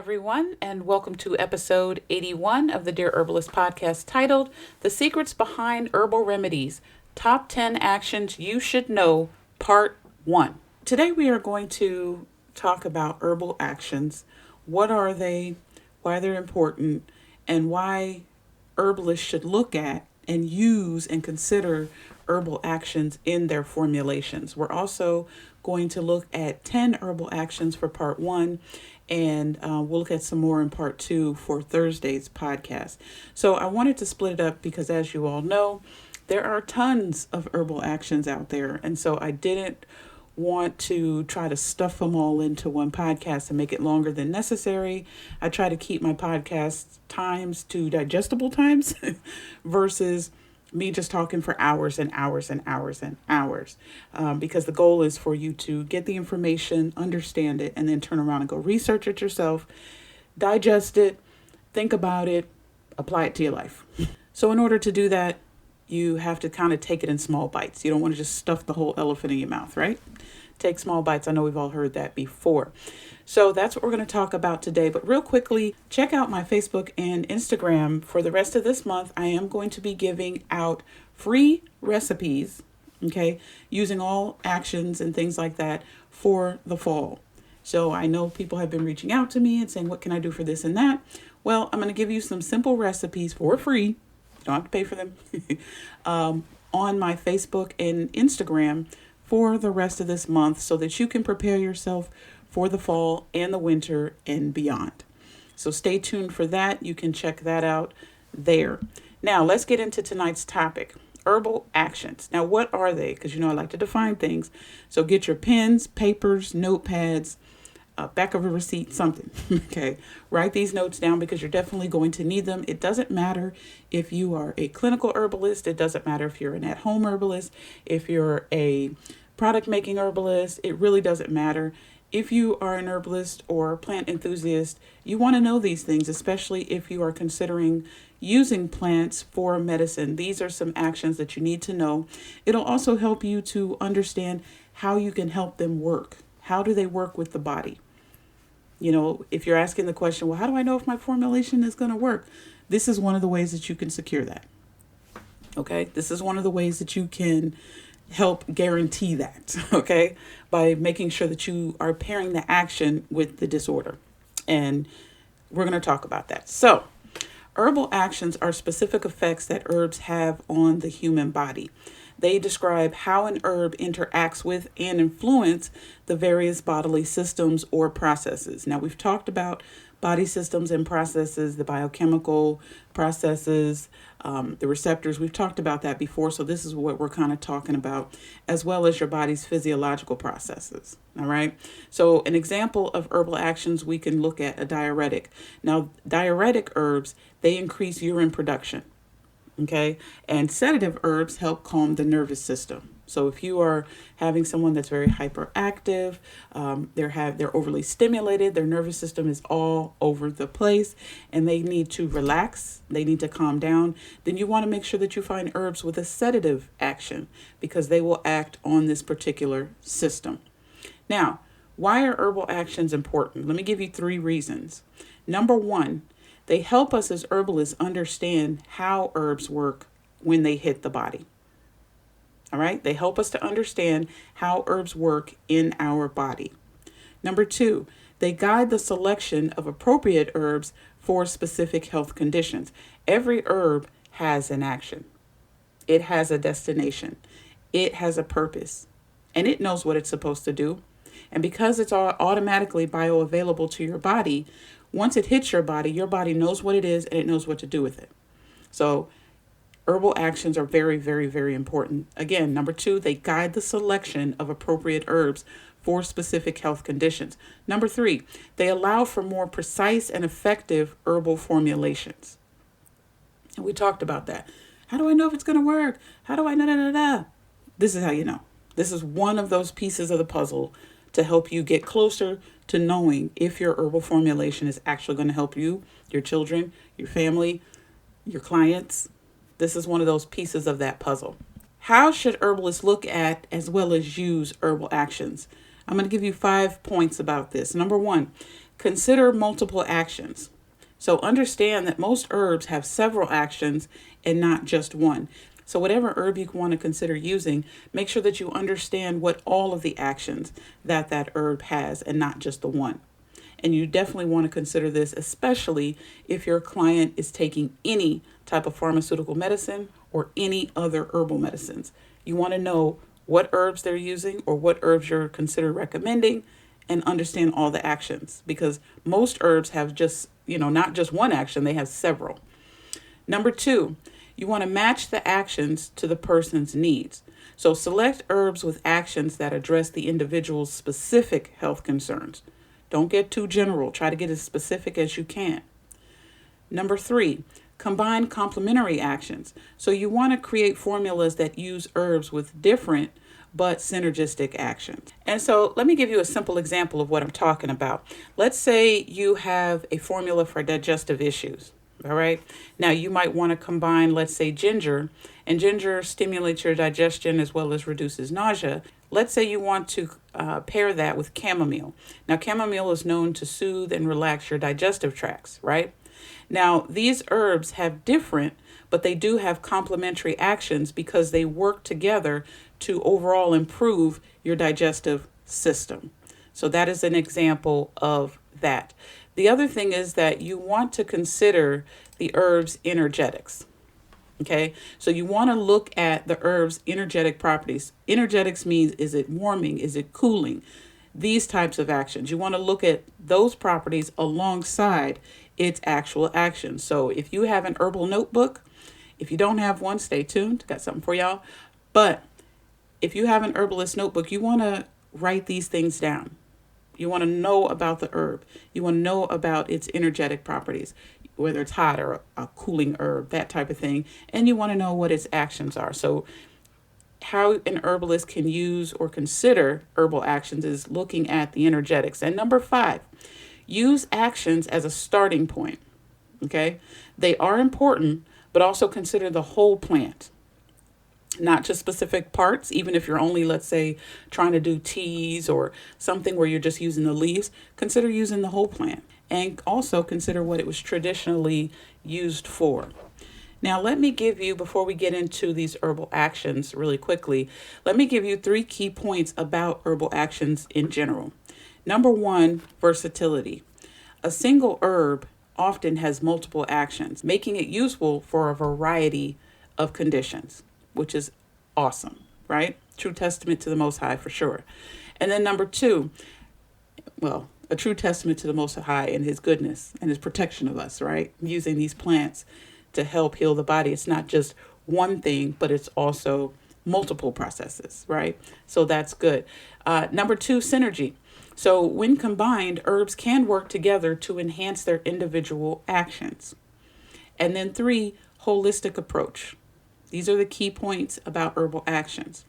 everyone, and welcome to episode 81 of the Dear Herbalist Podcast titled The Secrets Behind Herbal Remedies, Top 10 Actions You Should Know, Part 1. Today we are going to talk about herbal actions. What are they, why they're important, and why herbalists should look at and use and consider herbal actions in their formulations. We're also going to look at 10 herbal actions for part 1, and we'll look at some more in part 2 for Thursday's podcast. So I wanted to split it up because, as you all know, there are tons of herbal actions out there, and so I didn't want to try to stuff them all into one podcast and make it longer than necessary. I try to keep my podcast times to digestible times versus me just talking for hours and hours and hours and hours, because the goal is for you to get the information, understand it, and then turn around and go research it yourself, digest it, think about it, apply it to your life. So in order to do that, you have to kind of take it in small bites. You don't want to just stuff the whole elephant in your mouth, right? Take small bites. I know we've all heard that before. So that's what we're going to talk about today. But real quickly, check out my Facebook and Instagram. For the rest of this month, I am going to be giving out free recipes, okay, using all actions and things like that for the fall. So I know people have been reaching out to me and saying, what can I do for this and that? Well, I'm going to give you some simple recipes for free. You don't have to pay for them on my Facebook and Instagram for the rest of this month so that you can prepare yourself for the fall and the winter and beyond. So stay tuned for that. You can check that out there. Now let's get into tonight's topic, herbal actions. Now what are they? Because I like to define things. So get your pens, papers, notepads, back of a receipt, something. Okay. Write these notes down because you're definitely going to need them. It doesn't matter if you are a clinical herbalist. It doesn't matter if you're an at-home herbalist, if you're a product making herbalist. It really doesn't matter. If you are an herbalist or plant enthusiast, you want to know these things, especially if you are considering using plants for medicine. These are some actions that you need to know. It'll also help you to understand how you can help them work. How do they work with the body? If you're asking the question, well, how do I know if my formulation is going to work? This is one of the ways that you can secure that. Okay. This is one of the ways that you can help guarantee that. Okay. By making sure that you are pairing the action with the disorder. And we're going to talk about that. So herbal actions are specific effects that herbs have on the human body. They describe how an herb interacts with and influence the various bodily systems or processes. Now, we've talked about body systems and processes, the biochemical processes, the receptors. We've talked about that before. So this is what we're kind of talking about, as well as your body's physiological processes. All right. So an example of herbal actions, we can look at a diuretic. Now, diuretic herbs, they increase urine production. Okay. And sedative herbs help calm the nervous system. So if you are having someone that's very hyperactive, they're overly stimulated, their nervous system is all over the place, and they need to relax, they need to calm down, then you want to make sure that you find herbs with a sedative action because they will act on this particular system. Now, why are herbal actions important? Let me give you 3 reasons. Number 1, they help us as herbalists understand how herbs work when they hit the body. All right. They help us to understand how herbs work in our body. Number 2, they guide the selection of appropriate herbs for specific health conditions. Every herb has an action. It has a destination. It has a purpose, and it knows what it's supposed to do. And because it's all automatically bioavailable to your body, once it hits your body knows what it is and it knows what to do with it. So herbal actions are very, very, very important. Again, number 2, they guide the selection of appropriate herbs for specific health conditions. Number 3, they allow for more precise and effective herbal formulations. And we talked about that. How do I know if it's going to work? How do I This is how you know. This is one of those pieces of the puzzle to help you get closer to knowing if your herbal formulation is actually going to help you, your children, your family, your clients. This is one of those pieces of that puzzle. How should herbalists look at as well as use herbal actions? I'm going to give you 5 points about this. Number 1, Consider multiple actions. So understand that most herbs have several actions and not just one. So whatever herb you want to consider using, make sure that you understand what all of the actions that herb has and not just the one. And you definitely want to consider this, especially if your client is taking any type of pharmaceutical medicine or any other herbal medicines. You want to know what herbs they're using or what herbs you're consider recommending and understand all the actions, because most herbs have just, not just one action, they have several. Number 2, you want to match the actions to the person's needs. So select herbs with actions that address the individual's specific health concerns. Don't get too general. Try to get as specific as you can. Number 3, combine complementary actions. So you want to create formulas that use herbs with different but synergistic actions. And so let me give you a simple example of what I'm talking about. Let's say you have a formula for digestive issues. All right. Now you might want to combine, let's say, ginger, and ginger stimulates your digestion as well as reduces nausea. Let's say you want to pair that with chamomile. Now, chamomile is known to soothe and relax your digestive tracts, right? Now, these herbs have different, but they do have complementary actions because they work together to overall improve your digestive system. So that is an example of that. The other thing is that you want to consider the herb's energetics. Okay, so you want to look at the herb's energetic properties. Energetics means, is it warming? Is it cooling? These types of actions. You want to look at those properties alongside its actual actions. So if you have an herbal notebook, if you don't have one, stay tuned. Got something for y'all. But if you have an herbalist notebook, you want to write these things down. You want to know about the herb. You want to know about its energetic properties, whether it's hot or a cooling herb, that type of thing. And you want to know what its actions are. So how an herbalist can use or consider herbal actions is looking at the energetics. And number 5, use actions as a starting point. Okay, they are important, but also consider the whole plant, not just specific parts. Even if you're only, let's say, trying to do teas or something where you're just using the leaves, consider using the whole plant, and also consider what it was traditionally used for. Now, let me give you, before we get into these herbal actions really quickly, let me give you 3 key points about herbal actions in general. Number 1, versatility. A single herb often has multiple actions, making it useful for a variety of conditions, which is awesome, right? True testament to the Most High for sure. And then number 2, a true testament to the Most High and his goodness and his protection of us, right? Using these plants to help heal the body. It's not just one thing, but it's also multiple processes, right? So that's good. Number 2, synergy. So when combined, herbs can work together to enhance their individual actions. And then 3, holistic approach. These are the key points about herbal actions.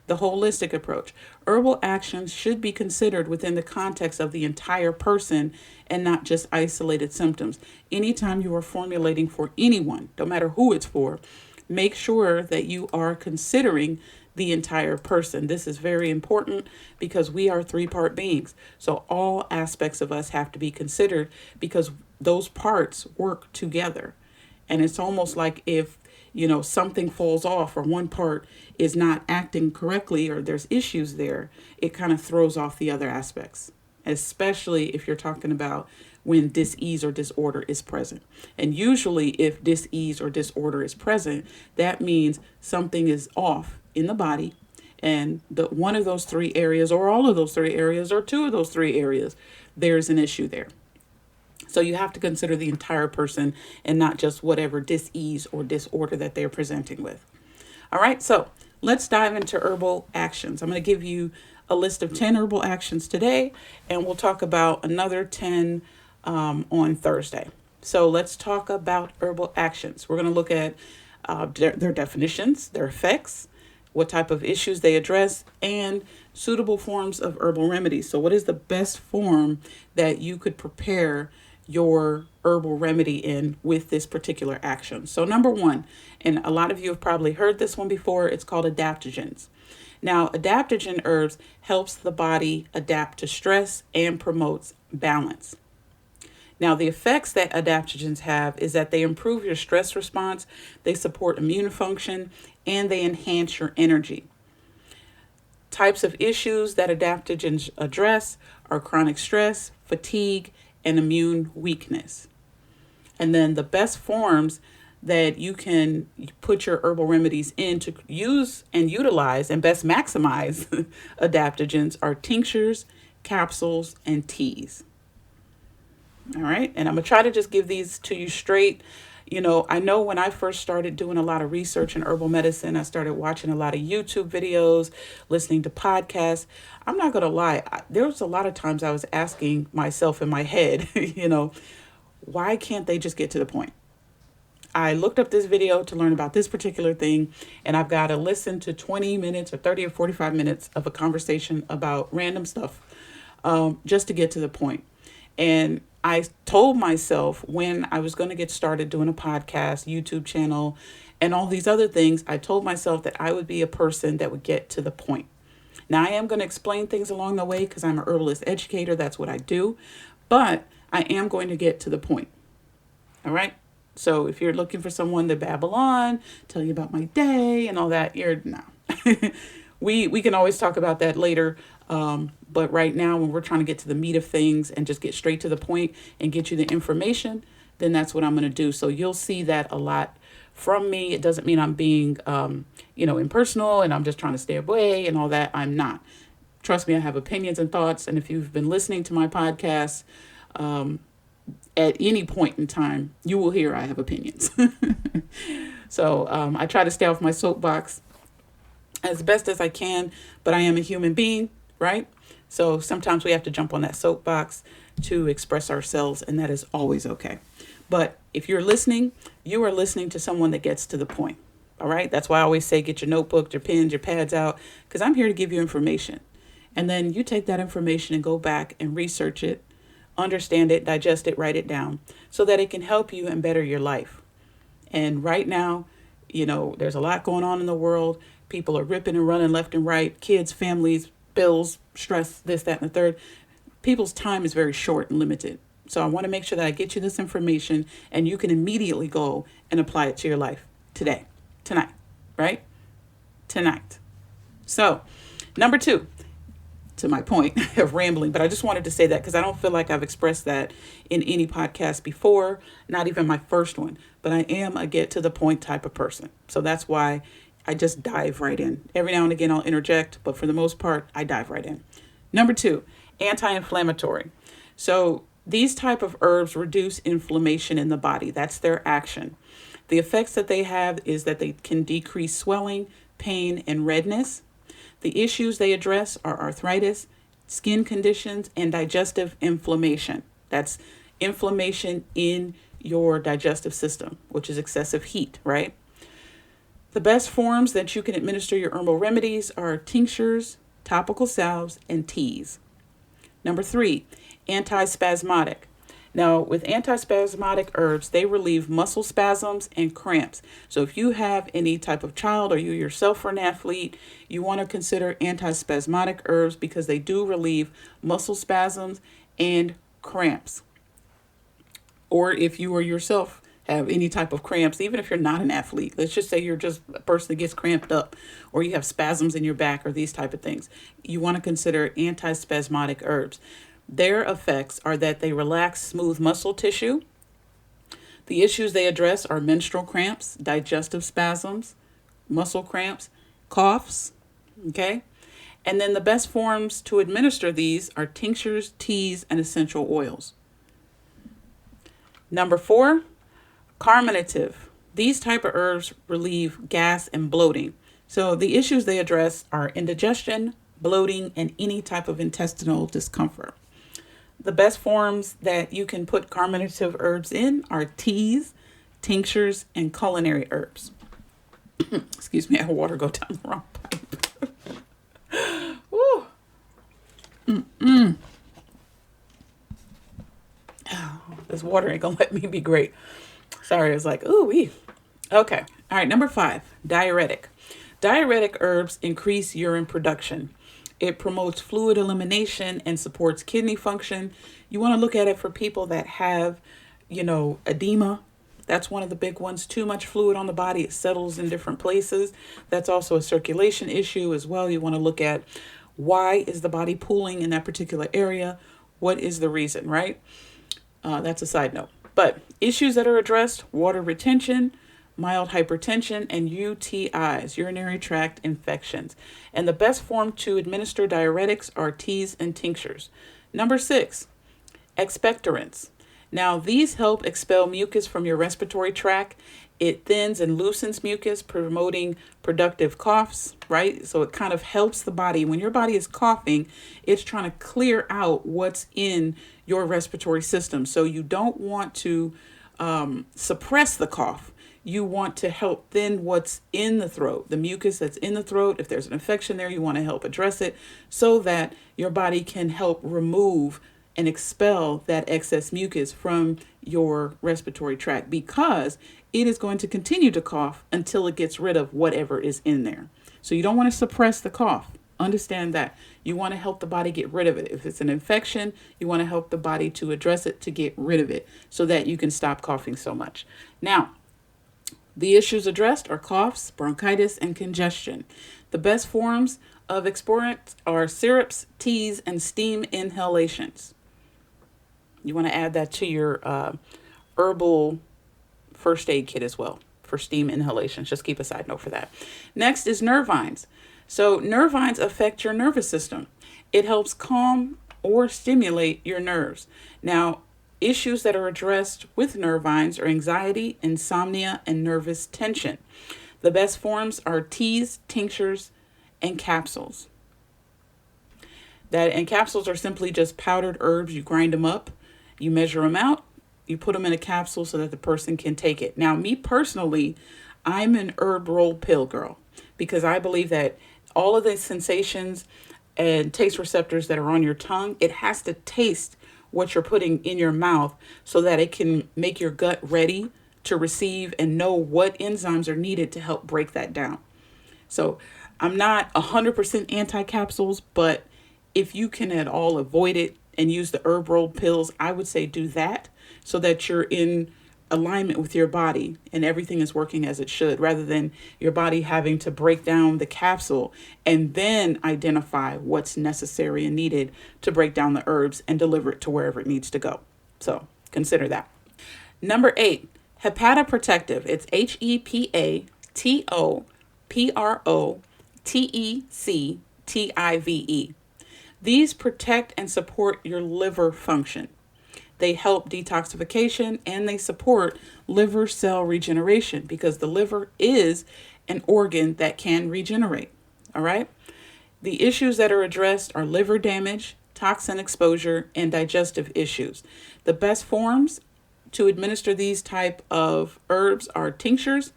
The holistic approach. Herbal actions should be considered within the context of the entire person and not just isolated symptoms. Anytime you are formulating for anyone, no matter who it's for, make sure that you are considering the entire person. This is very important because we are 3-part beings. So all aspects of us have to be considered because those parts work together. And it's almost like if something falls off or one part is not acting correctly or there's issues there, it kind of throws off the other aspects, especially if you're talking about when dis-ease or disorder is present. And usually if dis-ease or disorder is present, that means something is off in the body, and one of those 3 areas or all of those 3 areas or 2 of those 3 areas, there's an issue there. So you have to consider the entire person and not just whatever dis-ease or disorder that they're presenting with. All right, so let's dive into herbal actions. I'm going to give you a list of 10 herbal actions today, and we'll talk about another 10 on Thursday. So let's talk about herbal actions. We're going to look at their definitions, their effects, what type of issues they address, and suitable forms of herbal remedies. So what is the best form that you could prepare your herbal remedy in with this particular action? So number 1, and a lot of you have probably heard this one before, it's called adaptogens. Now, adaptogen herbs helps the body adapt to stress and promotes balance. Now, the effects that adaptogens have is that they improve your stress response, they support immune function, and they enhance your energy. Types of issues that adaptogens address are chronic stress, fatigue, and immune weakness. And then the best forms that you can put your herbal remedies in to use and utilize and best maximize adaptogens are tinctures, capsules, and teas. All right. And I'm going to try to just give these to you straight. I know when I first started doing a lot of research in herbal medicine, I started watching a lot of YouTube videos, listening to podcasts. I'm not going to lie. There was a lot of times I was asking myself in my head, why can't they just get to the point? I looked up this video to learn about this particular thing, and I've got to listen to 20 minutes or 30 or 45 minutes of a conversation about random stuff just to get to the point. And I told myself when I was going to get started doing a podcast, YouTube channel, and all these other things, I told myself that I would be a person that would get to the point. Now, I am going to explain things along the way because I'm a herbalist educator. That's what I do. But I am going to get to the point. All right? So if you're looking for someone to babble on, tell you about my day and all that, no. We can always talk about that later. But right now, when we're trying to get to the meat of things and just get straight to the point and get you the information, then that's what I'm going to do. So you'll see that a lot from me. It doesn't mean I'm being, impersonal and I'm just trying to stay away and all that. I'm not. Trust me, I have opinions and thoughts. And if you've been listening to my podcast, at any point in time, you will hear I have opinions. So I try to stay off my soapbox as best as I can, but I am a human being, right? So sometimes we have to jump on that soapbox to express ourselves, and that is always okay. But if you're listening, you are listening to someone that gets to the point, all right? That's why I always say get your notebook, your pens, your pads out, because I'm here to give you information. And then you take that information and go back and research it, understand it, digest it, write it down so that it can help you and better your life. And right now, there's a lot going on in the world. People are ripping and running left and right. Kids, families, bills, stress, this, that, and the third. People's time is very short and limited. So I want to make sure that I get you this information and you can immediately go and apply it to your life today, tonight, right? Tonight. So, number 2. To my point of rambling, but I just wanted to say that because I don't feel like I've expressed that in any podcast before, not even my first one, but I am a get to the point type of person. So that's why I just dive right in. Every now and again, I'll interject, but for the most part, I dive right in. Number 2, anti-inflammatory. So these type of herbs reduce inflammation in the body. That's their action. The effects that they have is that they can decrease swelling, pain, and redness. The issues they address are arthritis, skin conditions, and digestive inflammation. That's inflammation in your digestive system, which is excessive heat, right? The best forms that you can administer your herbal remedies are tinctures, topical salves, and teas. Number 3, antispasmodic. Now, with antispasmodic herbs, they relieve muscle spasms and cramps. So if you have any type of child or you yourself are an athlete, you want to consider antispasmodic herbs because they do relieve muscle spasms and cramps. Or if you or yourself have any type of cramps, even if you're not an athlete, let's just say you're just a person that gets cramped up or you have spasms in your back or these type of things, you want to consider antispasmodic herbs. Their effects are that they relax smooth muscle tissue. The issues they address are menstrual cramps, digestive spasms, muscle cramps, coughs, okay? And then the best forms to administer these are tinctures, teas, and essential oils. Number 4, carminative. These type of herbs relieve gas and bloating. So the issues they address are indigestion, bloating, and any type of intestinal discomfort. The best forms that you can put carminative herbs in are teas, tinctures, and culinary herbs. Excuse me, I had water go down the wrong pipe. Woo. Oh, this water ain't gonna let me be great. Sorry, I was like, ooh-wee. Okay. All right, number 5, diuretic. Diuretic herbs increase urine production. It promotes fluid elimination and supports kidney function. You want to look at it for people that have, edema. That's one of the big ones. Too much fluid on the body, it settles in different places. That's also a circulation issue as well. You want to look at why is the body pooling in that particular area? What is the reason, right? That's a side note. But issues that are addressed: water retention, mild hypertension, and UTIs, urinary tract infections. And the best form to administer diuretics are teas and tinctures. Number 6, expectorants. Now, these help expel mucus from your respiratory tract. It thins and loosens mucus, promoting productive coughs, right? So it kind of helps the body. When your body is coughing, it's trying to clear out what's in your respiratory system. So you don't want to suppress the cough. You want to help thin what's in the throat, the mucus that's in the throat. If there's an infection there, you want to help address it so that your body can help remove and expel that excess mucus from your respiratory tract, because it is going to continue to cough until it gets rid of whatever is in there. So you don't want to suppress the cough. Understand that. You want to help the body get rid of it. If it's an infection, you want to help the body to address it, to get rid of it, so that you can stop coughing so much. Now, the issues addressed are coughs, bronchitis, and congestion. The best forms of expectorants are syrups, teas, and steam inhalations. You want to add that to your herbal first aid kit as well for steam inhalations. Just keep a side note for that. Next is nervines. So nervines affect your nervous system. It helps calm or stimulate your nerves. Now, issues that are addressed with nervines are anxiety, insomnia, and nervous tension. The best forms are teas, tinctures, and capsules. And capsules are simply just powdered herbs. You grind them up, you measure them out, you put them in a capsule so that the person can take it. Now, me personally, I'm an herb roll pill girl, because I believe that all of the sensations and taste receptors that are on your tongue, it has to taste what you're putting in your mouth so that it can make your gut ready to receive and know what enzymes are needed to help break that down. So I'm not 100% anti-capsules, but if you can at all avoid it and use the herb rolled pills, I would say do that so that you're in alignment with your body and everything is working as it should, rather than your body having to break down the capsule and then identify what's necessary and needed to break down the herbs and deliver it to wherever it needs to go. So consider that. Number 8, hepatoprotective. It's HEPATOPROTECTIVE. These protect and support your liver function. They help detoxification and they support liver cell regeneration, because the liver is an organ that can regenerate. All right. The issues that are addressed are liver damage, toxin exposure, and digestive issues. The best forms to administer these type of herbs are tinctures,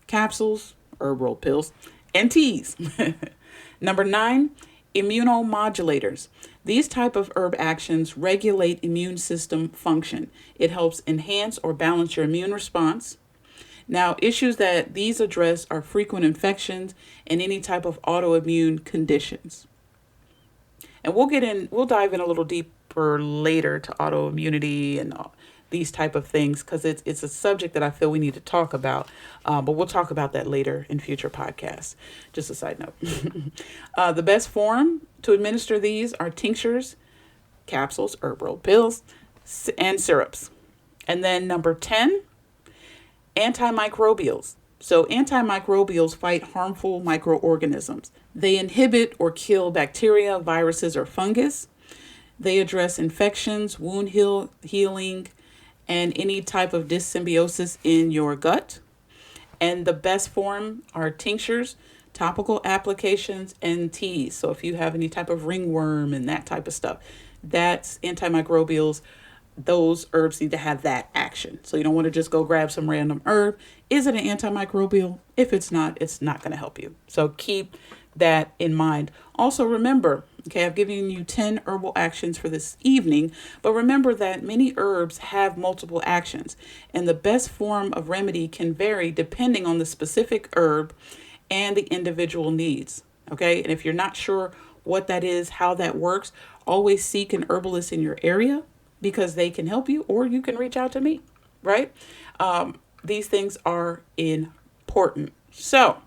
capsules, herb roll pills, and teas. Number 9, immunomodulators. These type of herb actions regulate immune system function. It helps enhance or balance your immune response. Now, issues that these address are frequent infections and any type of autoimmune conditions. And we'll dive in a little deeper later to autoimmunity and these type of things, because it's a subject that I feel we need to talk about. But we'll talk about that later in future podcasts. Just a side note. The best form to administer these are tinctures, capsules, herb rolled pills, and syrups. And then number 10, antimicrobials. So antimicrobials fight harmful microorganisms. They inhibit or kill bacteria, viruses, or fungus. They address infections, wound healing, and any type of dyssymbiosis in your gut. And the best form are tinctures, topical applications, and teas. So if you have any type of ringworm and that type of stuff, that's antimicrobials. Those herbs need to have that action. So you don't want to just go grab some random herb. Is it an antimicrobial? If it's not going to help you. So keep that in mind. Also remember, okay, I've given you 10 herbal actions for this evening, but remember that many herbs have multiple actions, and the best form of remedy can vary depending on the specific herb and the individual needs. Okay, and if you're not sure what that is, how that works, always seek an herbalist in your area because they can help you, or you can reach out to me, right? These things are important. So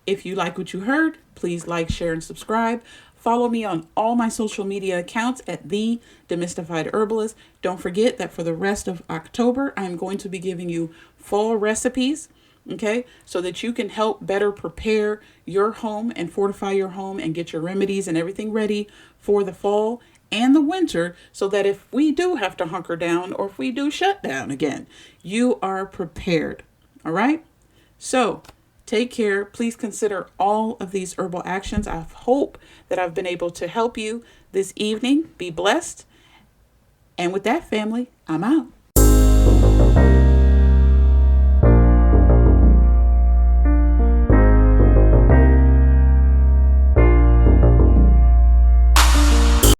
if you like what you heard, please like, share, and subscribe. Follow me on all my social media accounts at The Demystified Herbalist. Don't forget that for the rest of October, I'm going to be giving you fall recipes, okay, so that you can help better prepare your home and fortify your home and get your remedies and everything ready for the fall and the winter, so that if we do have to hunker down or if we do shut down again, you are prepared. All right? So take care. Please consider all of these herbal actions. I hope that I've been able to help you this evening. Be blessed. And with that, family, I'm out.